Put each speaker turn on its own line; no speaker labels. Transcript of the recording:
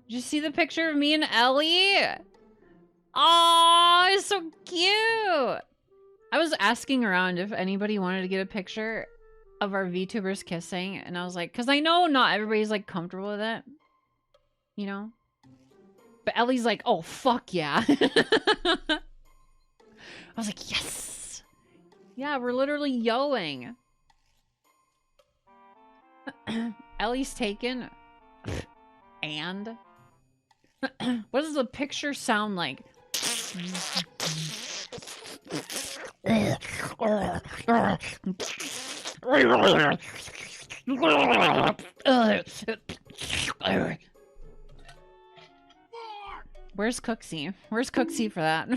Did you see the picture of me and Ellie? Oh, it's so cute. I was asking around if anybody wanted to get a picture of our VTubers kissing, and I was like, because I know not everybody's like comfortable with it, you know? But Ellie's like, oh, fuck yeah. I was like, yes. Yeah, we're literally yoing. Ellie's taken. And? What does the picture sound like? Where's Cooksy? Where's Cooksy for that?